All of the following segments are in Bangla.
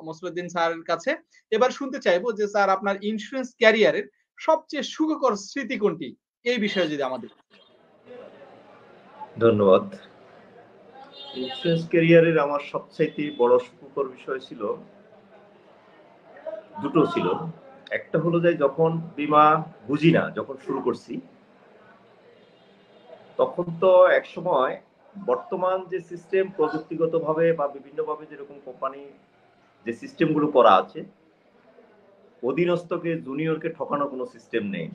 মসলিউদ্দিন স্যারের কাছে। এবার শুনতে চাইবো যে স্যার আপনার ইন্সুরেন্স ক্যারিয়ারের সবচেয়ে সুখকর স্মৃতি কোনটি? এই বিষয়ে যদি আমাদের ধন্যবাদ। ইন্সুরেন্স ক্যারিয়ারের আমার সবচাইতে বড় সুখকর বিষয় ছিল, দুটো ছিল। একটা হলো যে যখন বীমা বুঝি না, যখন শুরু করছি তখন তো একসময় বর্তমান যে সিস্টেম প্রযুক্তিগতভাবে বা বিভিন্নভাবে যেরকম কোম্পানি যে সিস্টেমগুলো করা আছে, অধীনস্থকে জুনিয়রকে ঠকানোর কোনো সিস্টেম নেই।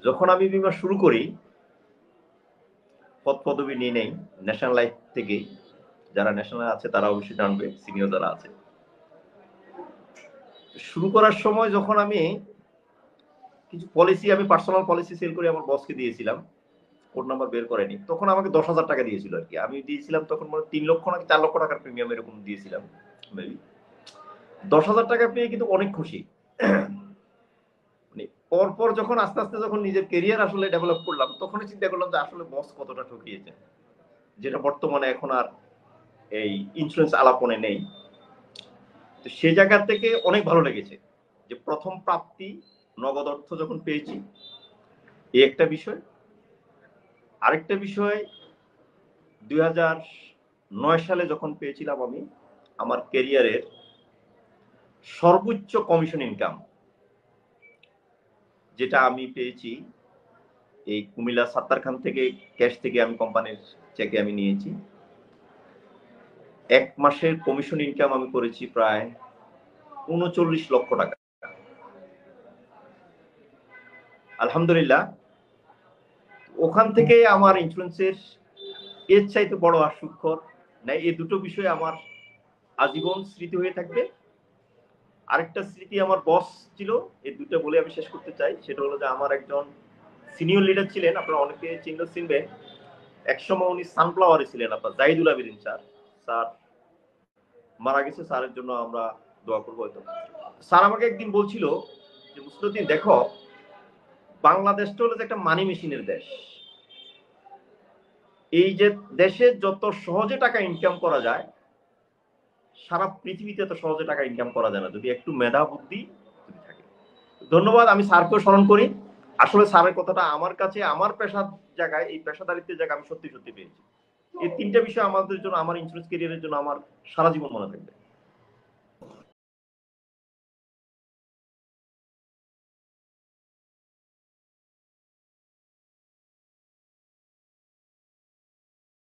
যখন আমি বীমা শুরু করি, পদ পদবি নিয়ে নেই ন্যাশনাল লাইফ থেকে, যারা ন্যাশনাল আছে তারা অবশ্যই জানবে, সিনিয়র যারা আছে। শুরু করার সময় যখন আমি কিছু পলিসি, আমি পার্সোনাল পলিসি সেল করে আমার বসকে দিয়েছিলাম, কোড নাম্বার বের করেনি, তখন আমাকে 10,000 টাকা দিয়েছিল আর কি। আমি দিয়েছিলাম তখন মনে 3 লক্ষ নাকি 4 লক্ষ টাকার প্রিমিয়াম এরকম দিয়েছিলাম মেবি। 10,000 টাকা পেয়ে কিন্তু অনেক খুশি। মানে পরপর যখন আস্তে আস্তে যখন নিজের কেরিয়ার আসলে ডেভেলপ করলাম, তখনই চিন্তা করলাম যে আসলে বস কতটা ঠকিয়েছে, যেটা বর্তমানে এখন আর এই ইন্স্যুরেন্স আলাপনে নেই। তো সে জায়গা থেকে অনেক ভালো লেগেছে যে প্রথম প্রাপ্তি নগদ অর্থ যখন পেয়েছি, এই একটা বিষয়। আরেকটা বিষয়, 2009 সালে যখন পেয়েছিলাম আমি আমার ক্যারিয়ারের সর্বোচ্চ কমিশন ইনকাম, যেটা আমি পেয়েছি এই কুমিল্লা সাত্তার খান থেকে, ক্যাশ থেকে, আমি কোম্পানির চেকে আমি নিয়েছি। এক মাসের কমিশন ইনকাম আমি করেছি প্রায় ৩৯ লক্ষ টাকা। আলহামদুলিল্লাহ, ওখান থেকে আমার ইন্স্যুরেন্সের এর চাইতে বড় আর সুখকর নাই। এই দুটো বিষয় আমার আজীবন স্মৃতি হয়ে থাকবে। আরেকটা স্মৃতি আমার বস ছিল, এই দুটো বলে আমি শেষ করতে চাই। সেটা হলো যে আমার একজন সিনিয়র লিডার ছিলেন, আপনারা অনেকে চিনবেন, একসময় উনি সানফ্লাওয়ারে ছিলেন, আপনার জাহিদুল আবেদিন স্যার। স্যার মারা গেছে, স্যারের জন্য আমরা দোয়া করবো হয়তো। স্যার আমাকে একদিন বলছিল যে মুসলিউদ্দিন, দেখো বাংলাদেশটা হলো যে একটা মানি মেশিনের দেশ। এই যে দেশে যত সহজে টাকা ইনকাম করা যায়, সারা পৃথিবীতে এত সহজে টাকা ইনকাম করা যায় না, যদি একটু মেধা বুদ্ধি যদি থাকে। ধন্যবাদ। আমি স্যারকেও স্মরণ করি। আসলে স্যারের কথাটা আমার কাছে, আমার পেশার জায়গায়, এই পেশাদারিত্বের জায়গায় আমি সত্যি সত্যি পেয়েছি। এই তিনটা বিষয় আমাদের জন্য, আমার ইন্স্যুরেন্স ক্যারিয়ারের জন্য আমার সারা জীবন মনে থাকবে।